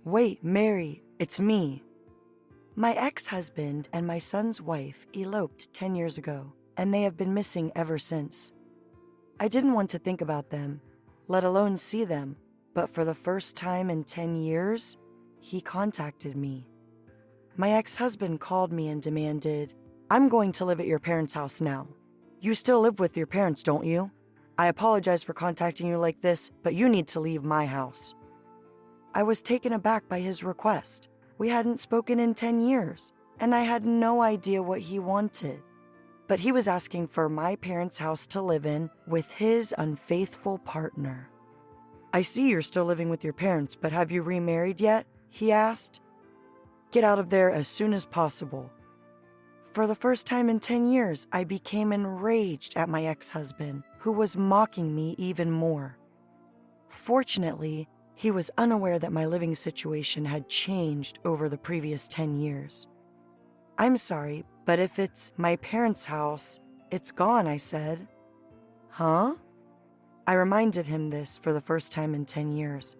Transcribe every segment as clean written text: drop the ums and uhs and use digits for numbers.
Wait, Mary, it's me. My ex-husband and my son's wife eloped 10 years ago, and they have been missing ever since. I didn't want to think about them, let alone see them, but for the first time in 10 years, he contacted me. My ex-husband called me and demanded, "I'm going to live at your parents' house now. You still live with your parents, don't you? I apologize for contacting you like this, but you need to leave my house." I was taken aback by his request. We hadn't spoken in 10 years, and I had no idea what he wanted. But he was asking for my parents' house to live in with his unfaithful partner. "I see you're still living with your parents, but have you remarried yet?" he asked. "Get out of there as soon as possible." For the first time in 10 years, I became enraged at my ex-husband, who was mocking me even more. Fortunately, he was unaware that my living situation had changed over the previous 10 years. "I'm sorry, but if it's my parents' house, it's gone," I said. "Huh?" I reminded him this for the first time in 10 years.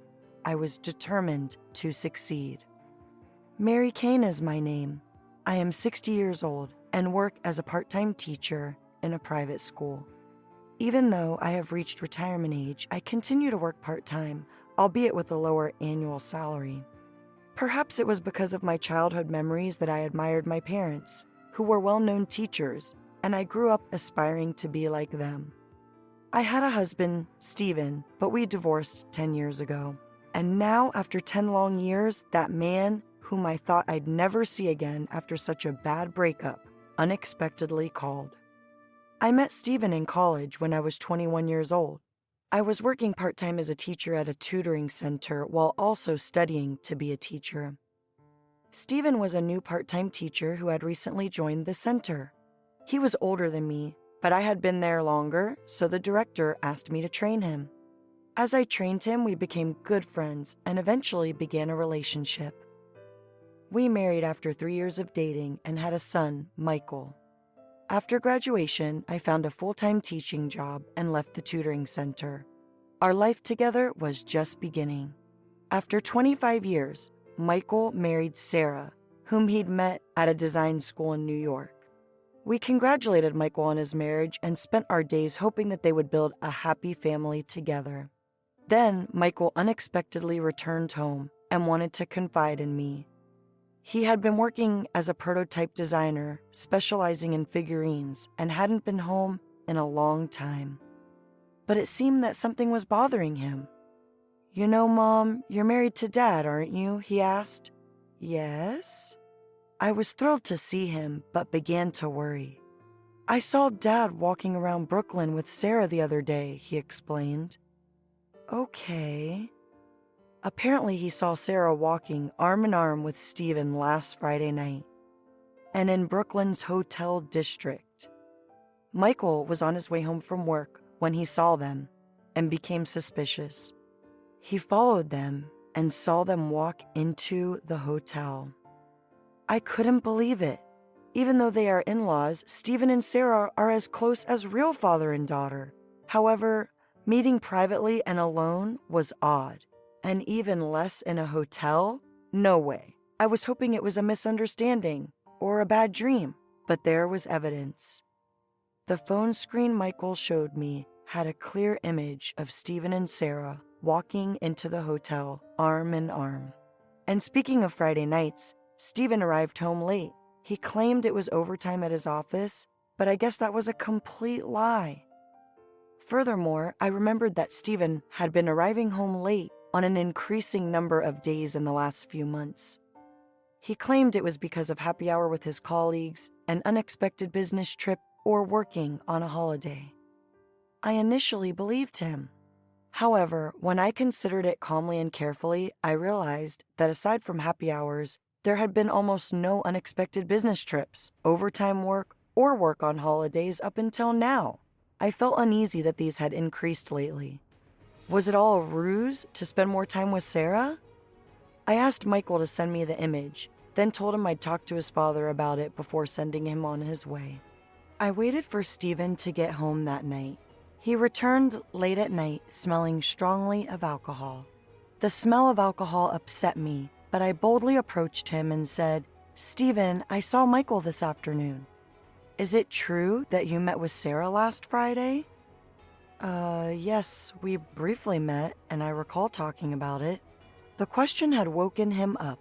I was determined to succeed. Mary Kane is my name. I am 60 years old and work as a part-time teacher in a private school. Even though I have reached retirement age, I continue to work part-time, albeit with a lower annual salary. Perhaps it was because of my childhood memories that I admired my parents, who were well-known teachers, and I grew up aspiring to be like them. I had a husband, Stephen, but we divorced 10 years ago. And now, after 10 long years, that man, whom I thought I'd never see again after such a bad breakup, unexpectedly called. I met Stephen in college when I was 21 years old. I was working part-time as a teacher at a tutoring center while also studying to be a teacher. Stephen was a new part-time teacher who had recently joined the center. He was older than me, but I had been there longer, so the director asked me to train him. As I trained him, we became good friends and eventually began a relationship. We married after 3 years of dating and had a son, Michael. After graduation, I found a full-time teaching job and left the tutoring center. Our life together was just beginning. After 25 years, Michael married Sarah, whom he'd met at a design school in New York. We congratulated Michael on his marriage and spent our days hoping that they would build a happy family together. Then, Michael unexpectedly returned home and wanted to confide in me. He had been working as a prototype designer, specializing in figurines, and hadn't been home in a long time. But it seemed that something was bothering him. "You know, Mom, you're married to Dad, aren't you?" he asked. "Yes." I was thrilled to see him, but began to worry. "I saw Dad walking around Brooklyn with Sarah the other day," he explained. "Okay." Apparently, he saw Sarah walking arm in arm with Stephen last Friday night, and in Brooklyn's hotel district. Michael was on his way home from work when he saw them and became suspicious. He followed them and saw them walk into the hotel. I couldn't believe it. Even though they are in-laws, Stephen and Sarah are as close as real father and daughter. However, meeting privately and alone was odd. And even less in a hotel? No way. I was hoping it was a misunderstanding or a bad dream, but there was evidence. The phone screen Michael showed me had a clear image of Stephen and Sarah walking into the hotel arm in arm. And speaking of Friday nights, Stephen arrived home late. He claimed it was overtime at his office, but I guess that was a complete lie. Furthermore, I remembered that Stephen had been arriving home late on an increasing number of days in the last few months. He claimed it was because of happy hour with his colleagues, an unexpected business trip, or working on a holiday. I initially believed him. However, when I considered it calmly and carefully, I realized that aside from happy hours, there had been almost no unexpected business trips, overtime work, or work on holidays up until now. I felt uneasy that these had increased lately. Was it all a ruse to spend more time with Sarah? I asked Michael to send me the image, then told him I'd talk to his father about it before sending him on his way. I waited for Stephen to get home that night. He returned late at night, smelling strongly of alcohol. The smell of alcohol upset me, but I boldly approached him and said, "Stephen, I saw Michael this afternoon. Is it true that you met with Sarah last Friday?" Yes, we briefly met, and I recall talking about it." The question had woken him up,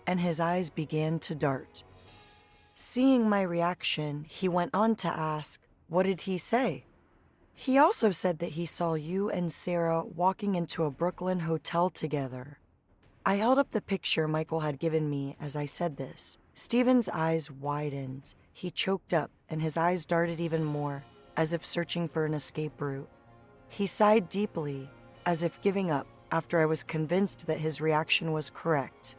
and his eyes began to dart. Seeing my reaction, he went on to ask, "What did he say?" "He also said that he saw you and Sarah walking into a Brooklyn hotel together." I held up the picture Michael had given me as I said this. Stephen's eyes widened. He choked up, and his eyes darted even more, as if searching for an escape route. He sighed deeply, as if giving up, after I was convinced that his reaction was correct.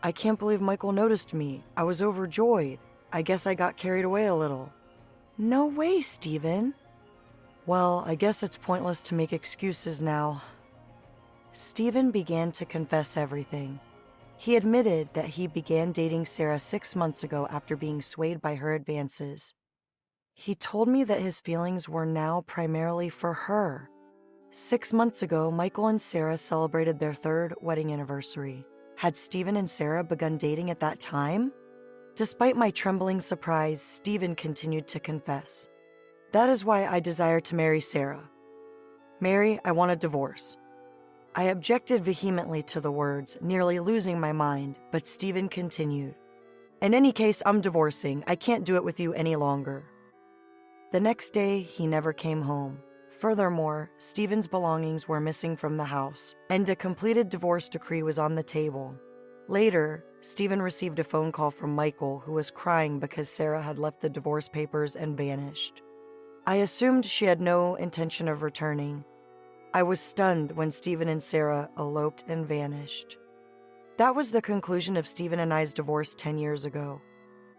"I can't believe Michael noticed me. I was overjoyed. I guess I got carried away a little." "No way, Stephen." "Well, I guess it's pointless to make excuses now." Stephen began to confess everything. He admitted that he began dating Sarah 6 months ago after being swayed by her advances. He told me that his feelings were now primarily for her. 6 months ago, Michael and Sarah celebrated their 3rd wedding anniversary. Had Stephen and Sarah begun dating at that time? Despite my trembling surprise, Stephen continued to confess. "That is why I desire to marry Sarah. Mary, I want a divorce." I objected vehemently to the words, nearly losing my mind, but Stephen continued. "In any case, I'm divorcing. I can't do it with you any longer." The next day, he never came home. Furthermore, Stephen's belongings were missing from the house, and a completed divorce decree was on the table. Later, Stephen received a phone call from Michael, who was crying because Sarah had left the divorce papers and vanished. I assumed she had no intention of returning. I was stunned when Stephen and Sarah eloped and vanished. That was the conclusion of Stephen and I's divorce 10 years ago.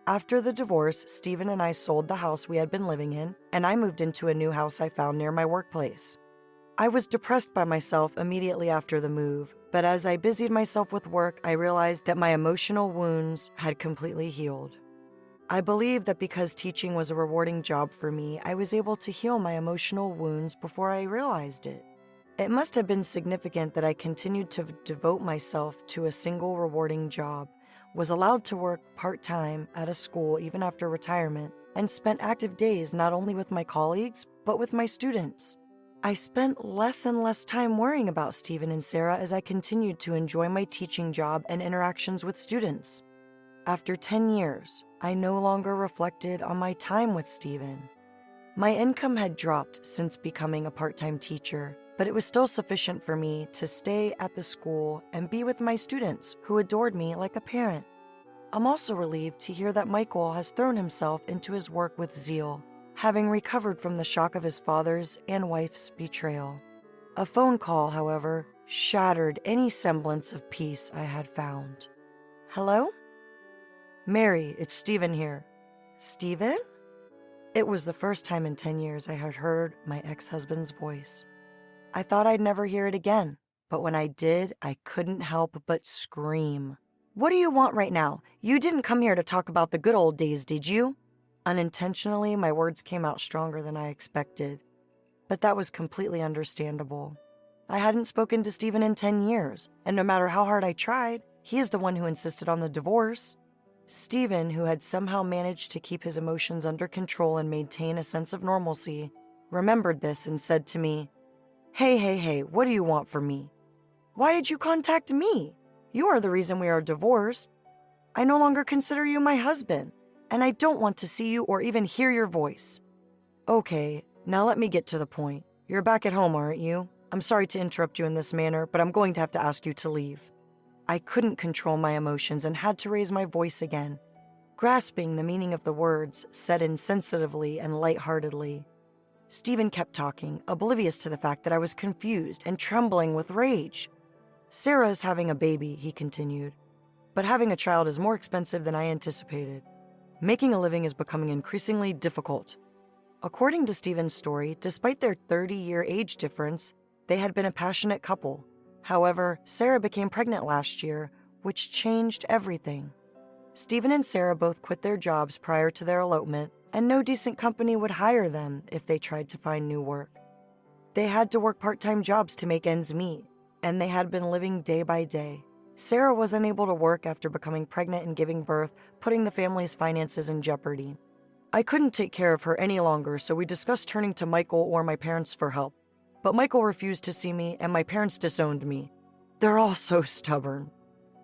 After the divorce, Stephen and I sold the house we had been living in, and I moved into a new house I found near my workplace. I was depressed by myself immediately after the move, but as I busied myself with work, I realized that my emotional wounds had completely healed. I believe that because teaching was a rewarding job for me, I was able to heal my emotional wounds before I realized it. It must have been significant that I continued to devote myself to a single rewarding job, was allowed to work part-time at a school even after retirement, and spent active days not only with my colleagues, but with my students. I spent less and less time worrying about Stephen and Sarah as I continued to enjoy my teaching job and interactions with students. After 10 years, I no longer reflected on my time with Stephen. My income had dropped since becoming a part-time teacher, but it was still sufficient for me to stay at the school and be with my students who adored me like a parent. I'm also relieved to hear that Michael has thrown himself into his work with zeal, having recovered from the shock of his father's and wife's betrayal. A phone call, however, shattered any semblance of peace I had found. "Hello?" "Mary, it's Stephen here." "Stephen?" It was the first time in 10 years I had heard my ex-husband's voice. I thought I'd never hear it again, but when I did, I couldn't help but scream. "What do you want right now? You didn't come here to talk about the good old days, did you?" Unintentionally, my words came out stronger than I expected, but that was completely understandable. I hadn't spoken to Stephen in 10 years, and no matter how hard I tried, he is the one who insisted on the divorce. Stephen, who had somehow managed to keep his emotions under control and maintain a sense of normalcy, remembered this and said to me, Hey, what do you want from me? Why did you contact me? You are the reason we are divorced. I no longer consider you my husband, and I don't want to see you or even hear your voice." "Okay, now let me get to the point. You're back at home, aren't you? I'm sorry to interrupt you in this manner, but I'm going to have to ask you to leave." I couldn't control my emotions and had to raise my voice again, grasping the meaning of the words, said insensitively and lightheartedly. Stephen kept talking, oblivious to the fact that I was confused and trembling with rage. "Sarah is having a baby," he continued, "but having a child is more expensive than I anticipated. Making a living is becoming increasingly difficult." According to Stephen's story, despite their 30-year age difference, they had been a passionate couple. However, Sarah became pregnant last year, which changed everything. Stephen and Sarah both quit their jobs prior to their elopement, and no decent company would hire them if they tried to find new work. They had to work part-time jobs to make ends meet. and they had been living day by day. Sarah was unable to work after becoming pregnant and giving birth, putting the family's finances in jeopardy. I couldn't take care of her any longer, so we discussed turning to Michael or my parents for help. But Michael refused to see me, and my parents disowned me. They're all so stubborn.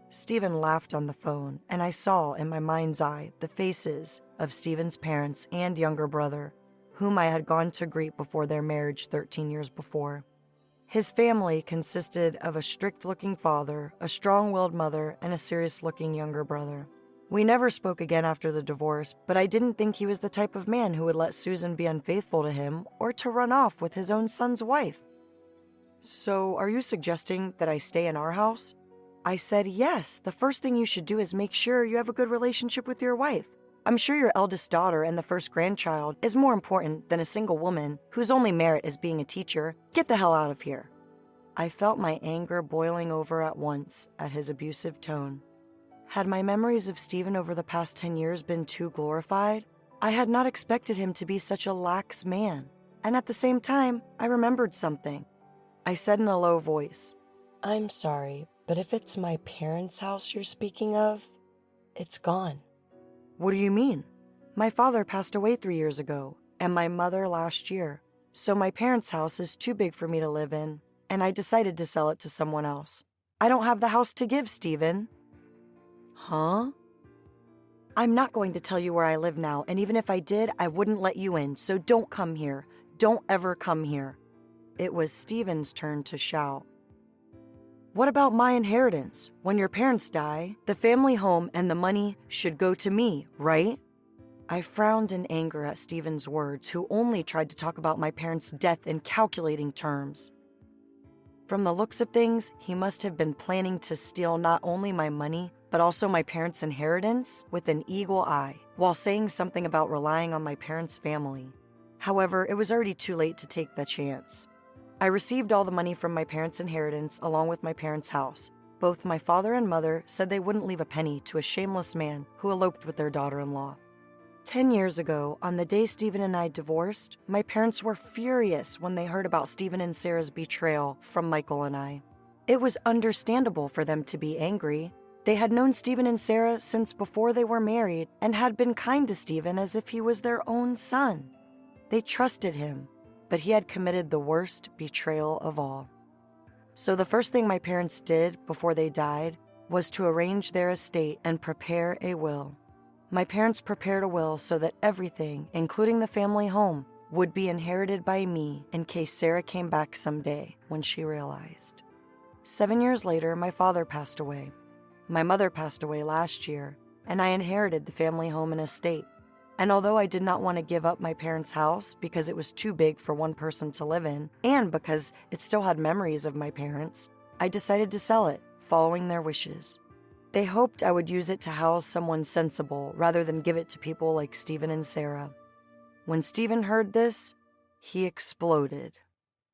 Stephen laughed on the phone, and I saw in my mind's eye the faces of Stephen's parents and younger brother, whom I had gone to greet before their marriage 13 years before. His family consisted of a strict-looking father, a strong-willed mother, and a serious-looking younger brother. We never spoke again after the divorce, but I didn't think he was the type of man who would let Susan be unfaithful to him or to run off with his own son's wife. So, are you suggesting that I stay in our house? I said yes. The first thing you should do is make sure you have a good relationship with your wife. I'm sure your eldest daughter and the first grandchild is more important than a single woman whose only merit is being a teacher. Get the hell out of here. I felt my anger boiling over at once at his abusive tone. Had my memories of Stephen over the past 10 years been too glorified? I had not expected him to be such a lax man. And at the same time, I remembered something. I said in a low voice, "I'm sorry, but if it's my parents' house you're speaking of, it's gone." "What do you mean?" "My father passed away 3 years ago, and my mother last year. So my parents' house is too big for me to live in, and I decided to sell it to someone else. I don't have the house to give, Stephen." "Huh?" "I'm not going to tell you where I live now, and even if I did, I wouldn't let you in, so don't come here. Don't ever come here." It was Stephen's turn to shout. "What about my inheritance? When your parents die, the family home and the money should go to me, right?" I frowned in anger at Stephen's words, who only tried to talk about my parents' death in calculating terms. From the looks of things, he must have been planning to steal not only my money, but also my parents' inheritance with an eagle eye, while saying something about relying on my parents' family. However, it was already too late to take the chance. I received all the money from my parents' inheritance along with my parents' house. Both my father and mother said they wouldn't leave a penny to a shameless man who eloped with their daughter-in-law. 10 years ago, on the day Stephen and I divorced, my parents were furious when they heard about Stephen and Sarah's betrayal from Michael and I. It was understandable for them to be angry. They had known Stephen and Sarah since before they were married and had been kind to Stephen as if he was their own son. They trusted him, but he had committed the worst betrayal of all. So the first thing my parents did before they died was to arrange their estate and prepare a will. My parents prepared a will so that everything, including the family home, would be inherited by me in case Sarah came back someday when she realized. 7 years later, my father passed away. My mother passed away last year, and I inherited the family home and estate. And although I did not want to give up my parents' house because it was too big for one person to live in, and because it still had memories of my parents, I decided to sell it, following their wishes. They hoped I would use it to house someone sensible rather than give it to people like Stephen and Sarah. When Stephen heard this, he exploded.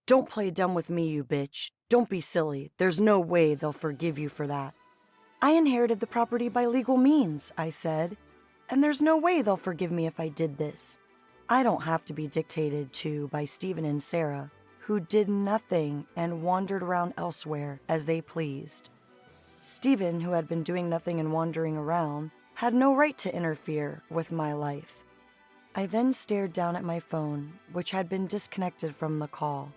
"Don't play dumb with me, you bitch. Don't be silly. There's no way they'll forgive you for that." "I inherited the property by legal means," I said. "And there's no way they'll forgive me if I did this. I don't have to be dictated to by Stephen and Sarah, who did nothing and wandered around elsewhere as they pleased." Stephen, who had been doing nothing and wandering around, had no right to interfere with my life. I then stared down at my phone, which had been disconnected from the call.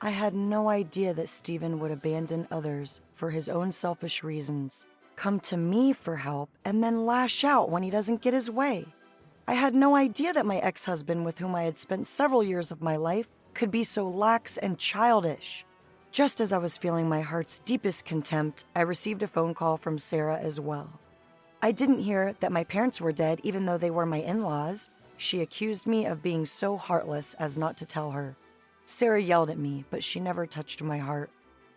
I had no idea that Stephen would abandon others for his own selfish reasons, come to me for help, and then lash out when he doesn't get his way. I had no idea that my ex-husband, with whom I had spent several years of my life, could be so lax and childish. Just as I was feeling my heart's deepest contempt, I received a phone call from Sarah as well. I didn't hear that my parents were dead even though they were my in-laws. She accused me of being so heartless as not to tell her. Sarah yelled at me, but she never touched my heart.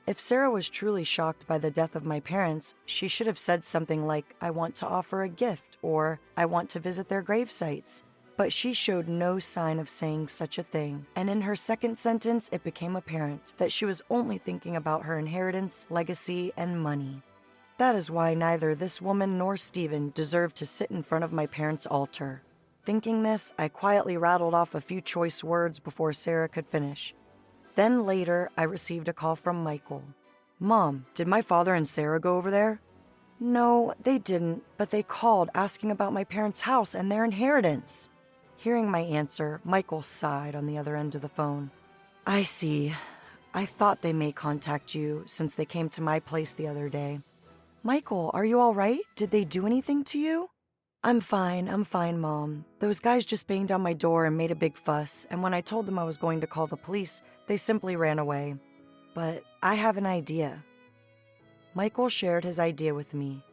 If Sarah was truly shocked by the death of my parents, she should have said something like, "I want to offer a gift," or "I want to visit their grave sites." But she showed no sign of saying such a thing, and in her second sentence it became apparent that she was only thinking about her inheritance, legacy, and money. That is why neither this woman nor Stephen deserved to sit in front of my parents' altar. Thinking this, I quietly rattled off a few choice words before Sarah could finish. Then later, I received a call from Michael. Mom, did my father and Sarah go over there? No, they didn't, but they called asking about my parents' house and their inheritance. Hearing my answer, Michael sighed on the other end of the phone. I see. I thought they may contact you since they came to my place the other day. Michael, are you all right? Did they do anything to you? I'm fine, Mom. Those guys just banged on my door and made a big fuss, and when I told them I was going to call the police, they simply ran away. But I have an idea. Michael shared his idea with me.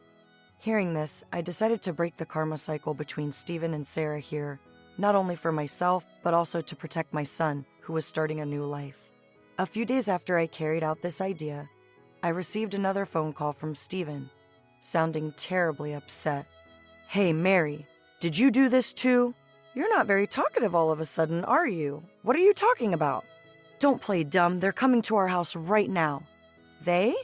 Hearing this, I decided to break the karma cycle between Stephen and Sarah here, not only for myself, but also to protect my son, who was starting a new life. A few days after I carried out this idea, I received another phone call from Stephen, sounding terribly upset. Hey, Mary, did you do this too? You're not very talkative all of a sudden, are you? What are you talking about? Don't play dumb, they're coming to our house right now. They?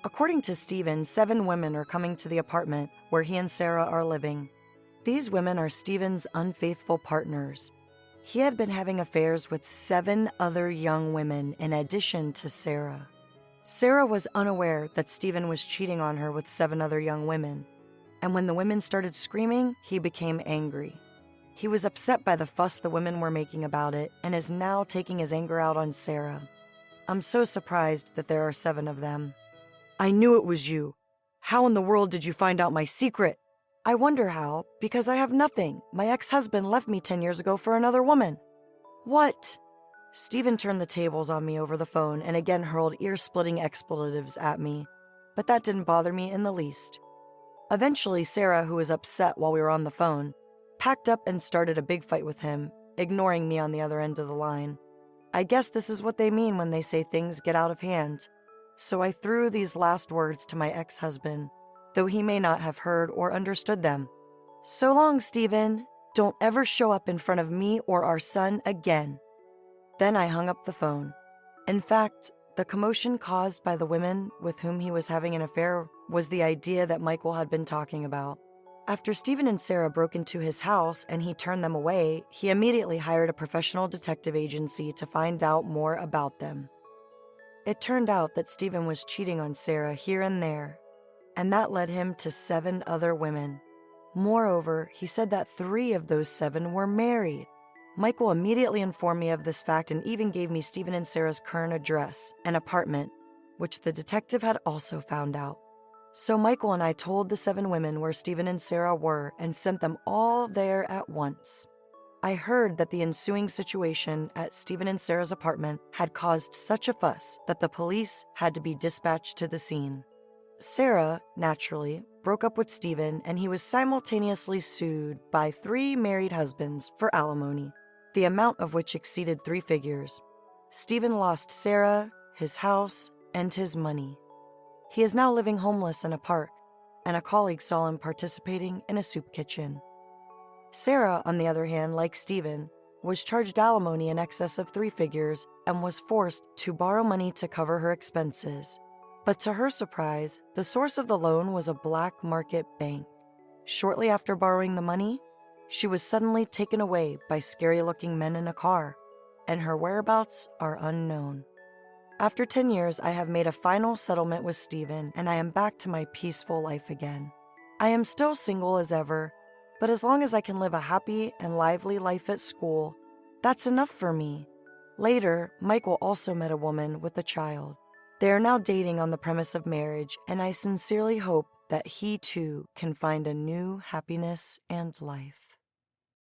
According to Stephen, 7 women are coming to the apartment where he and Sarah are living. These women are Stephen's unfaithful partners. He had been having affairs with 7 other young women in addition to Sarah. Sarah was unaware that Stephen was cheating on her with 7 other young women, and when the women started screaming, he became angry. He was upset by the fuss the women were making about it and is now taking his anger out on Sarah. I'm so surprised that there are 7 of them. I knew it was you. How in the world did you find out my secret? I wonder how, because I have nothing. My ex-husband left me 10 years ago for another woman. What? Stephen turned the tables on me over the phone and again hurled ear-splitting expletives at me, but that didn't bother me in the least. Eventually, Sarah, who was upset while we were on the phone, packed up and started a big fight with him, ignoring me on the other end of the line. I guess this is what they mean when they say things get out of hand. So I threw these last words to my ex-husband, though he may not have heard or understood them. So long, Stephen. Don't ever show up in front of me or our son again. Then I hung up the phone. In fact, the commotion caused by the women with whom he was having an affair was the idea that Michael had been talking about. After Stephen and Sarah broke into his house and he turned them away, he immediately hired a professional detective agency to find out more about them. It turned out that Stephen was cheating on Sarah here and there, and that led him to 7 other women. Moreover, he said that 3 of those 7 were married. Michael immediately informed me of this fact and even gave me Stephen and Sarah's current address, an apartment, which the detective had also found out. So Michael and I told the 7 women where Stephen and Sarah were and sent them all there at once. I heard that the ensuing situation at Stephen and Sarah's apartment had caused such a fuss that the police had to be dispatched to the scene. Sarah, naturally, broke up with Stephen and he was simultaneously sued by 3 married husbands for alimony, the amount of which exceeded 3 figures. Stephen lost Sarah, his house, and his money. He is now living homeless in a park, and a colleague saw him participating in a soup kitchen. Sarah, on the other hand, like Stephen, was charged alimony in excess of 3 figures and was forced to borrow money to cover her expenses. But to her surprise, the source of the loan was a black market bank. Shortly after borrowing the money, she was suddenly taken away by scary-looking men in a car, and her whereabouts are unknown. After 10 years, I have made a final settlement with Stephen, and I am back to my peaceful life again. I am still single as ever, but as long as I can live a happy and lively life at school, that's enough for me. Later, Michael also met a woman with a child. They are now dating on the premise of marriage, and I sincerely hope that he too can find a new happiness and life.